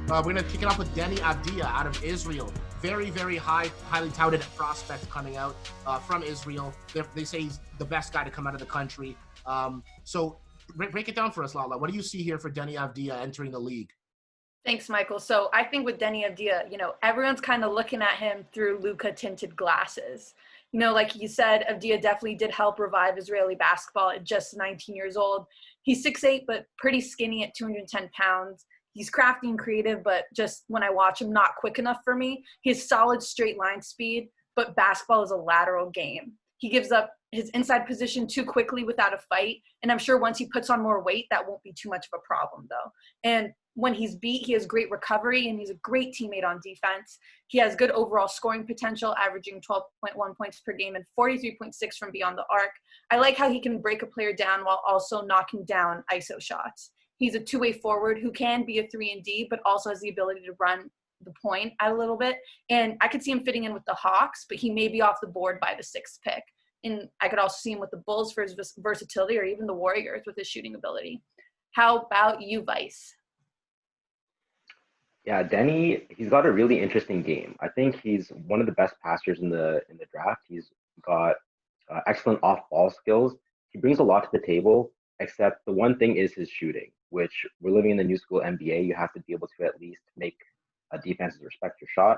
We're going to kick it off with Deni Avdija out of Israel. Very, very highly touted prospect coming out from Israel. They say he's the best guy to come out of the country. So break it down for us, Lala. What do you see here for Deni Avdija entering the league? Thanks, Michael. So I think with Deni Avdija, everyone's kind of looking at him through Luka tinted glasses. Like you said, Avdija definitely did help revive Israeli basketball at just 19 years old. He's 6'8", but pretty skinny at 210 pounds. He's crafty and creative, but just when I watch him, not quick enough for me. He has solid straight line speed, but basketball is a lateral game. He gives up his inside position too quickly without a fight. And I'm sure once he puts on more weight, that won't be too much of a problem, though. And when he's beat, he has great recovery, and he's a great teammate on defense. He has good overall scoring potential, averaging 12.1 points per game and 43.6 from beyond the arc. I like how he can break a player down while also knocking down ISO shots. He's a two-way forward who can be a 3-and-D, but also has the ability to run the point out a little bit. And I could see him fitting in with the Hawks, but he may be off the board by the 6th pick. And I could also see him with the Bulls for his versatility, or even the Warriors with his shooting ability. How about you, Vice? Yeah, Deni, he's got a really interesting game. I think he's one of the best passers in the draft. He's got excellent off-ball skills. He brings a lot to the table, except the one thing is his shooting, which we're living in the new school NBA. You have to be able to at least make defenses respect your shot.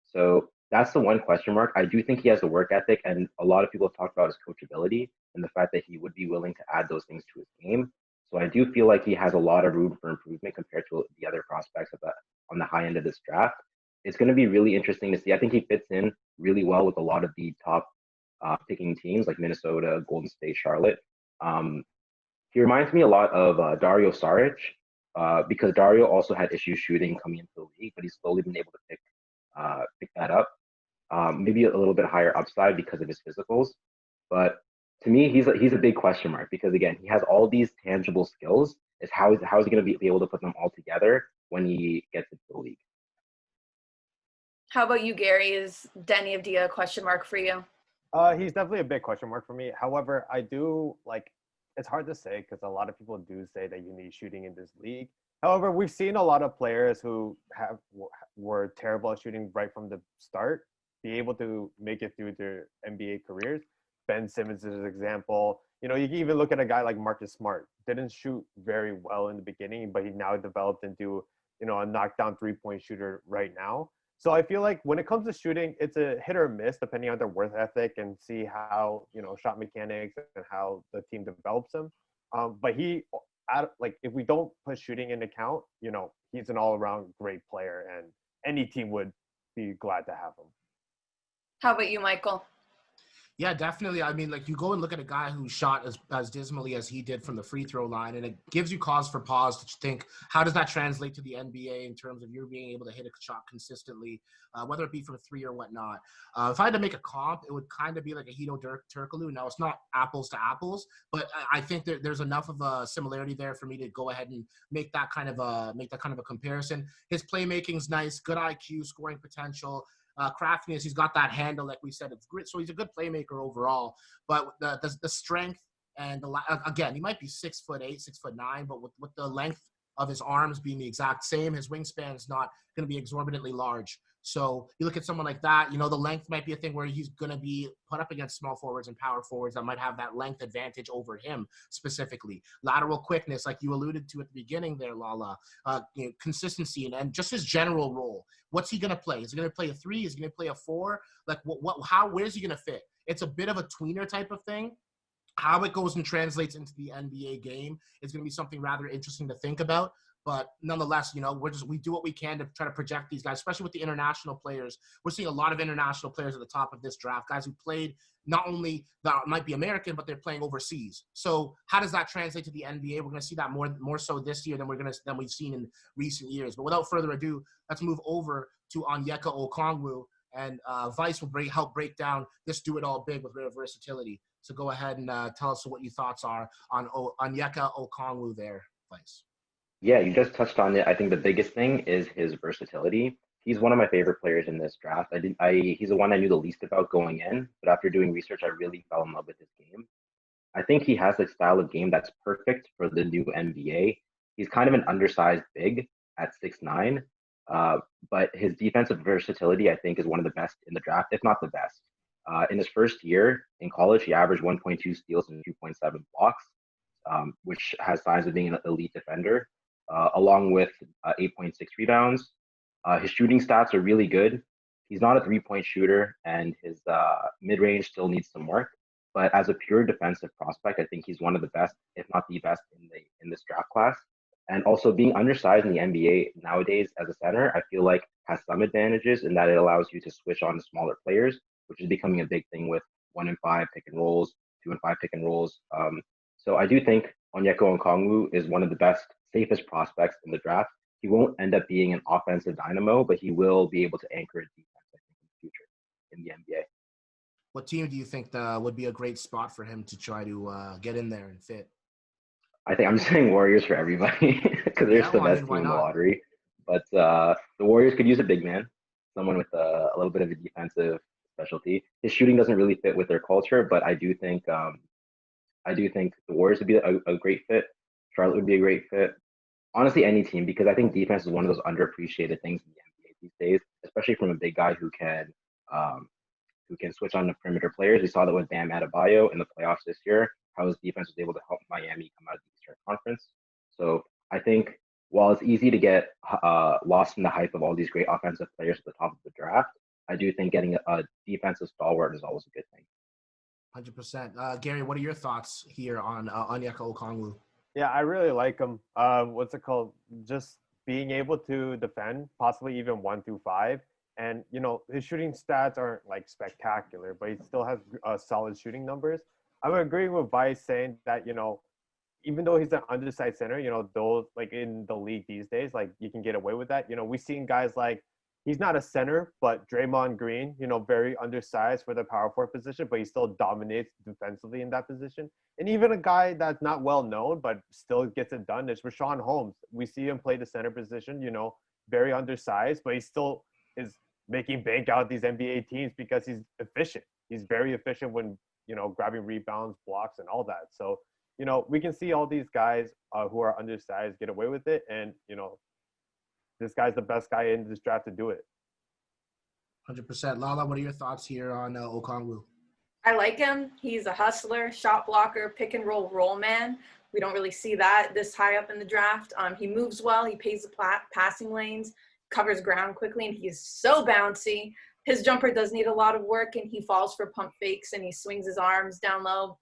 So that's the one question mark. I do think he has the work ethic, and a lot of people have talked about his coachability and the fact that he would be willing to add those things to his game. So I do feel like he has a lot of room for improvement compared to the other prospects on the high end of this draft. It's going to be really interesting to see. I think he fits in really well with a lot of the top picking teams like Minnesota, Golden State, Charlotte. He reminds me a lot of Dario Saric because Dario also had issues shooting coming into the league, but he's slowly been able to pick that up. Maybe a little bit higher upside because of his physicals, but to me, he's a big question mark because again, he has all these tangible skills. Is how is he going to be able to put them all together when he gets into the league? How about you, Gary? Is Deni Avdija a question mark for you? He's definitely a big question mark for me. However, I do it's hard to say because a lot of people do say that you need shooting in this league. However, we've seen a lot of players who were terrible at shooting right from the start be able to make it through their NBA careers. Ben Simmons is an example. You can even look at a guy like Marcus Smart. Didn't shoot very well in the beginning, but he now developed into, a knockdown three-point shooter right now. So I feel like when it comes to shooting, it's a hit or miss depending on their work ethic and see how, shot mechanics and how the team develops him. But if we don't put shooting into account, he's an all-around great player, and any team would be glad to have him. How about you, Michael? Yeah, definitely. I mean, you go and look at a guy who shot as dismally as he did from the free throw line, and it gives you cause for pause to think, how does that translate to the NBA in terms of you being able to hit a shot consistently, whether it be from three or whatnot. If I had to make a comp, it would kind of be like a Hito Turkoglu. Now, it's not apples to apples, but I think there's enough of a similarity there for me to go ahead and make that kind of a comparison. His playmaking's nice, good IQ, scoring potential. Craftiness, he's got that handle, like we said, it's great. So he's a good playmaker overall. But the strength and again, he might be 6'8", 6'9", but with the length of his arms being the exact same, his wingspan is not going to be exorbitantly large. So you look at someone like that, the length might be a thing where he's going to be put up against small forwards and power forwards that might have that length advantage over him specifically. Lateral quickness, like you alluded to at the beginning there, Lala. Consistency and just his general role. What's he going to play? Is he going to play a 3? Is he going to play a 4? Where's he going to fit? It's a bit of a tweener type of thing. How it goes and translates into the NBA game is going to be something rather interesting to think about. But nonetheless, we do what we can to try to project these guys, especially with the international players. We're seeing a lot of international players at the top of this draft, guys who played not only that might be American, but they're playing overseas. So how does that translate to the NBA? We're going to see that more so this year than we've seen in recent years. But without further ado, let's move over to Onyeka Okongwu, and Vice will help break down this do-it-all big with their versatility. So go ahead and tell us what your thoughts are on Onyeka Okongwu there, Vice. Yeah, you just touched on it. I think the biggest thing is his versatility. He's one of my favorite players in this draft. He's the one I knew the least about going in, but after doing research, I really fell in love with his game. I think he has a style of game that's perfect for the new NBA. He's kind of an undersized big at 6'9", But his defensive versatility, I think, is one of the best in the draft, if not the best. In his first year in college, he averaged 1.2 steals and 2.7 blocks, which has signs of being an elite defender, along with 8.6 rebounds. His shooting stats are really good. He's not a three-point shooter, and his mid-range still needs some work. But as a pure defensive prospect, I think he's one of the best, if not the best, in this draft class. And also being undersized in the NBA nowadays as a center, I feel like has some advantages in that it allows you to switch on to smaller players, which is becoming a big thing with 1 and 5 pick and rolls, 2 and 5 pick and rolls. So I do think Onyeka Okongwu is one of the best, safest prospects in the draft. He won't end up being an offensive dynamo, but he will be able to anchor a defense, I think, in the future in the NBA. What team do you think would be a great spot for him to try to get in there and fit? I think I'm just saying Warriors for everybody because they're the best team in the lottery. But the Warriors could use a big man, someone with a little bit of a defensive specialty. His shooting doesn't really fit with their culture, but I do think the Warriors would be a great fit. Charlotte would be a great fit. Honestly, any team, because I think defense is one of those underappreciated things in the NBA these days, especially from a big guy who can switch on the perimeter players. We saw that with Bam Adebayo in the playoffs this year, how his defense was able to help Miami come out of the Eastern Conference. So I think while it's easy to get lost in the hype of all these great offensive players at the top of the draft, I do think getting a defensive stalwart is always a good thing. 100%. Gary, what are your thoughts here on Onyeka Okongwu? Yeah, I really like him. What's it called? Just being able to defend, possibly even 1 through 5. And, his shooting stats aren't like spectacular, but he still has solid shooting numbers. I'm agreeing with Vice saying that, even though he's an undersized center, those like in the league these days, like you can get away with that. We've seen guys like, he's not a center, but Draymond Green, very undersized for the power forward position, but he still dominates defensively in that position. And even a guy that's not well known, but still gets it done is Rashawn Holmes. We see him play the center position, very undersized, but he still is making bank out these NBA teams because he's efficient. He's very efficient when, grabbing rebounds, blocks, and all that. So, we can see all these guys who are undersized get away with it. And, this guy's the best guy in this draft to do it. 100%. Lala, what are your thoughts here on Okongwu? I like him. He's a hustler, shot blocker, pick and roll man. We don't really see that this high up in the draft. He moves well. He pays the passing lanes, covers ground quickly, and he's so bouncy. His jumper does need a lot of work, and he falls for pump fakes, and he swings his arms down low.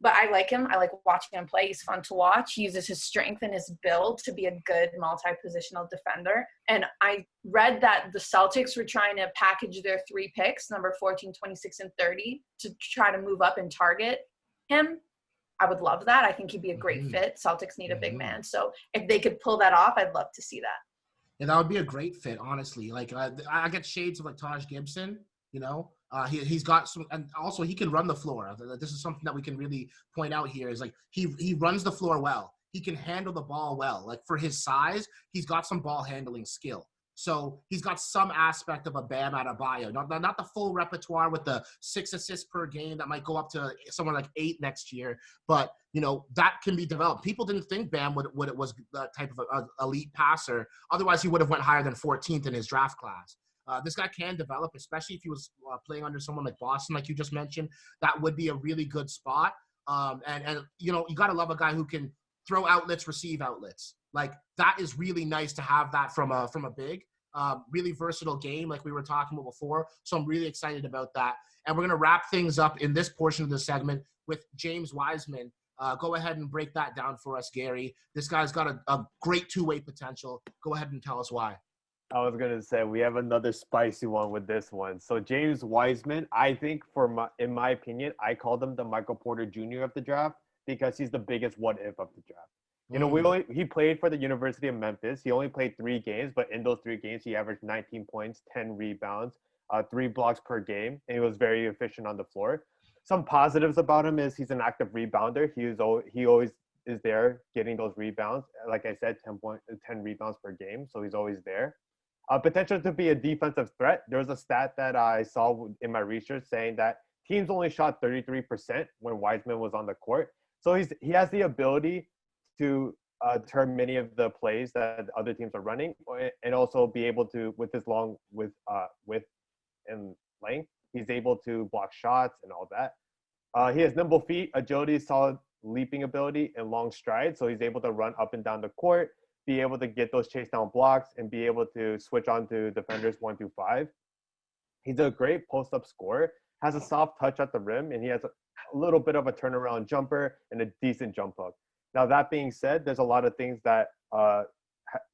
But I like him. I like watching him play. He's fun to watch. He uses his strength and his build to be a good multi-positional defender. And I read that the Celtics were trying to package their 3 picks, number 14, 26, and 30, to try to move up and target him. I would love that. I think he'd be a great fit. Celtics need a big man. So if they could pull that off, I'd love to see that. Yeah, that would be a great fit, honestly. Like I get shades of like Taj Gibson, he's got some, and also he can run the floor. This is something that we can really point out here is like he runs the floor well. He can handle the ball well. Like for his size, he's got some ball handling skill. So he's got some aspect of a Bam Adebayo. Not the full repertoire with the 6 assists per game that might go up to somewhere like 8 next year. But, that can be developed. People didn't think Bam was that type of an elite passer. Otherwise, he would have went higher than 14th in his draft class. This guy can develop, especially if he was playing under someone like Boston, like you just mentioned. That would be a really good spot. And you got to love a guy who can throw outlets, receive outlets. Like that is really nice to have that from a big. Really versatile game like we were talking about before. So I'm really excited about that. And we're going to wrap things up in this portion of the segment with James Wiseman. Go ahead and break that down for us, Gary. This guy's got a great two-way potential. Go ahead and tell us why. I was going to say, we have another spicy one with this one. So James Wiseman, I think in my opinion, I called him the Michael Porter Jr. of the draft because he's the biggest what-if of the draft. He played for the University of Memphis. He only played 3 games, but in those 3 games, he averaged 19 points, 10 rebounds, 3 blocks per game, and he was very efficient on the floor. Some positives about him is he's an active rebounder. He always is there getting those rebounds. Like I said, 10 rebounds per game, so he's always there. Potential to be a defensive threat. There was a stat that I saw in my research saying that teams only shot 33% when Wiseman was on the court. So he has the ability to turn many of the plays that other teams are running, and also be able to, with his long width and length, he's able to block shots and all that. He has nimble feet, agility, solid leaping ability, and long strides. So he's able to run up and down the court, be able to get those chase down blocks, and be able to switch on to defenders 1 through 5. He's a great post-up scorer, has a soft touch at the rim, and he has a little bit of a turnaround jumper and a decent jump hook. Now, that being said, there's a lot of things that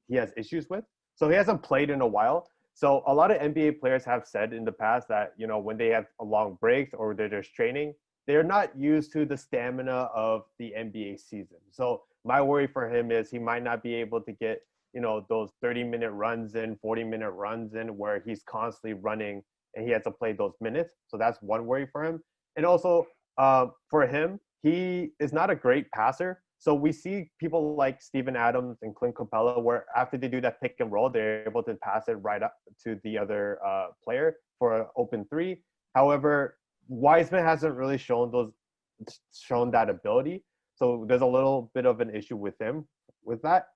he has issues with. So he hasn't played in a while. So a lot of NBA players have said in the past that, you know, when they have a long breaks or they're just training, they're not used to the stamina of the NBA season. So my worry for him is he might not be able to get, you know, those 30-minute runs in, 40-minute runs in where he's constantly running and he has to play those minutes. So that's one worry for him. And also for him, he is not a great passer. So we see people like Steven Adams and Clint Capella where after they do that pick and roll, they're able to pass it right up to the other player for an open three. However, Wiseman hasn't really shown that ability. So there's a little bit of an issue with him with that.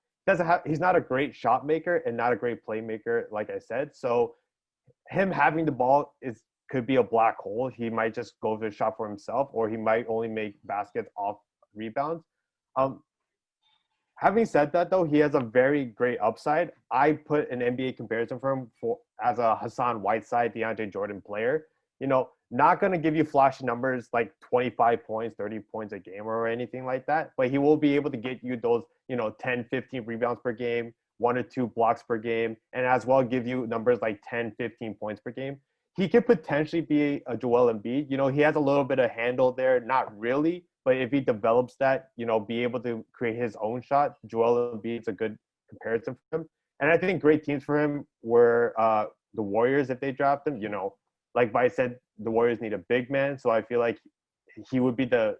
He's not a great shot maker and not a great playmaker, like I said. So him having the ball could be a black hole. He might just go to the shot for himself, or he might only make baskets off rebounds. Having said that, though, he has a very great upside. I put an NBA comparison for him as a Hassan Whiteside, DeAndre Jordan player. You know, not going to give you flashy numbers like 25 points, 30 points a game or anything like that, but he will be able to get you those, you know, 10, 15 rebounds per game, 1 or 2 blocks per game, and as well give you numbers like 10, 15 points per game. He could potentially be a Joel Embiid. You know, he has a little bit of handle there, not really, but if he develops that, you know, be able to create his own shot, Joel Embiid's a good comparison for him. And I think great teams for him were the Warriors if they draft him. You know, like Vice said, the Warriors need a big man, so I feel like he would be the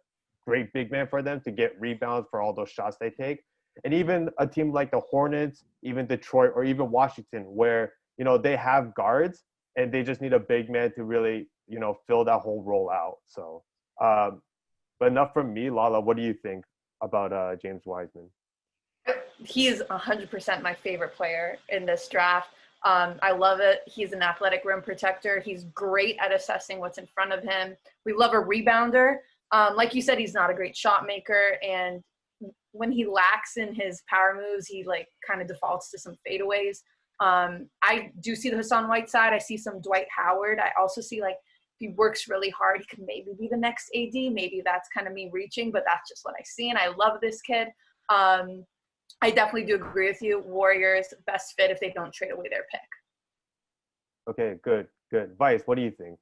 great big man for them to get rebounds for all those shots they take. And even a team like the Hornets, even Detroit, or even Washington, where, you know, they have guards and they just need a big man to really, you know, fill that whole role out. So, but enough from me. Lala, what do you think about James Wiseman? He is 100% my favorite player in this draft. I love it. He's an athletic rim protector. He's great at assessing what's in front of him. We love a rebounder. Like you said, he's not a great shot maker. And when he lacks in his power moves, he like kind of defaults to some fadeaways. I do see the Hassan Whiteside. I see some Dwight Howard. I also see like if he works really hard, he could maybe be the next AD. Maybe that's kind of me reaching, but that's just what I see. And I love this kid. I definitely do agree with you. Warriors, best fit if they don't trade away their pick. Okay, good. Vice, what do you think?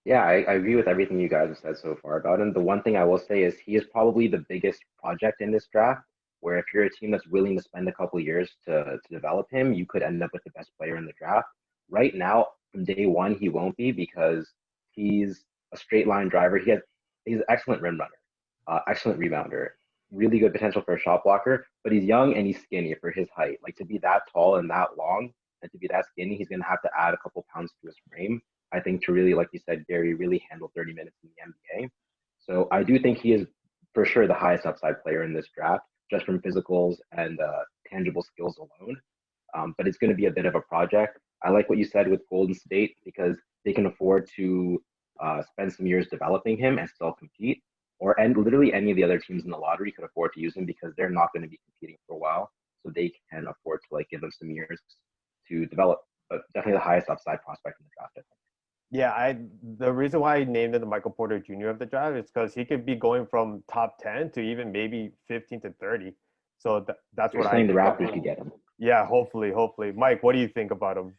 Yeah, I agree with everything you guys have said so far about him. The one thing I will say is he is probably the biggest project in this draft, where if you're a team that's willing to spend a couple of years to develop him, you could end up with the best player in the draft. Right now, from day one, he won't be because he's a straight line driver. He's an excellent rim runner, excellent rebounder, really good potential for a shot blocker, but he's young and he's skinny for his height. Like to be that tall and that long and to be that skinny, he's going to have to add a couple pounds to his frame, I think, to really, like you said, Gary, really handle 30 minutes in the NBA. So I do think he is for sure the highest upside player in this draft, just from physicals and tangible skills alone. But it's going to be a bit of a project. I like what you said with Golden State because they can afford to spend some years developing him and still compete. And literally any of the other teams in the lottery could afford to use him because they're not going to be competing for a while. So they can afford to like give them some years to develop. But definitely the highest upside prospect in the draft, I think. Yeah, the reason why I named him the Michael Porter Jr. of the draft is because he could be going from top 10 to even maybe 15 to 30. So that's what I think. The Raptors could get him. Yeah, hopefully. Mike, what do you think about him?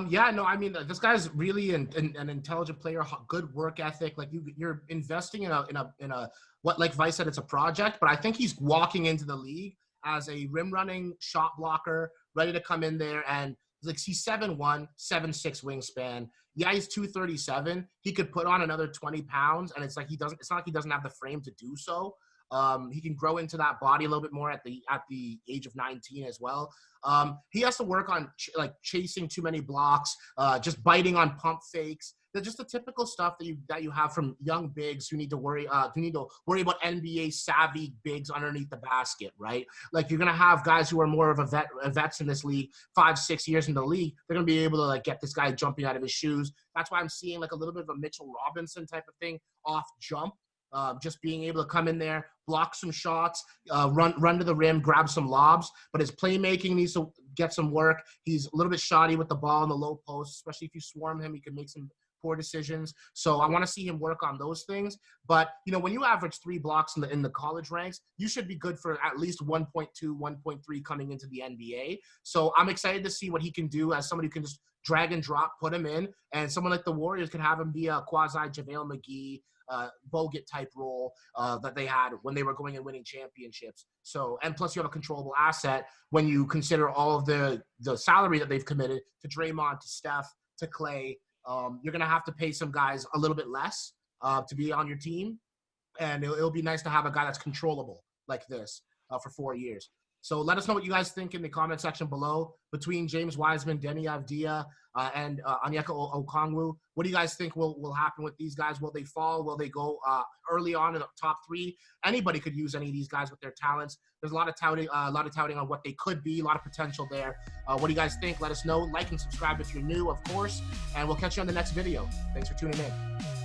Yeah, no, I mean, this guy's really an intelligent player, good work ethic. Like you're investing in a what, like Vice said, it's a project, but I think he's walking into the league as a rim running shot blocker, ready to come in there. And like he's 7'1", 7'6" wingspan. Yeah, he's 237. He could put on another 20 pounds, and it's not like he doesn't have the frame to do so. He can grow into that body a little bit more at the age of 19 as well. He has to work on chasing too many blocks, just biting on pump fakes, just the typical stuff that you have from young bigs who need to worry about NBA savvy bigs underneath the basket, right? Like you're gonna have guys who are more of vets in this league, 5-6 years in the league. They're gonna be able to like get this guy jumping out of his shoes. That's why I'm seeing like a little bit of a Mitchell Robinson type of thing off jump. Just being able to come in there, block some shots, run to the rim, grab some lobs. But his playmaking needs to get some work. He's a little bit shoddy with the ball in the low post, especially if you swarm him, he can make some poor decisions. So I want to see him work on those things. But, you know, when you average 3 blocks in the college ranks, you should be good for at least 1.2, 1.3 coming into the NBA. So I'm excited to see what he can do as somebody who can just drag and drop, put him in. And someone like the Warriors could have him be a quasi JaVale McGee, Bogut type role that they had when they were going and winning championships. So, and plus you have a controllable asset when you consider all of the salary that they've committed to Draymond, to Steph, to Clay. You're going to have to pay some guys a little bit less to be on your team. And it'll be nice to have a guy that's controllable like this for 4 years. So let us know what you guys think in the comment section below. Between James Wiseman, Deni Avdea, and Onyeka Okongwu, what do you guys think will happen with these guys? Will they fall? Will they go early on in the top 3? Anybody could use any of these guys with their talents. There's a lot of touting on what they could be, a lot of potential there. What do you guys think? Let us know. Like and subscribe if you're new, of course. And we'll catch you on the next video. Thanks for tuning in.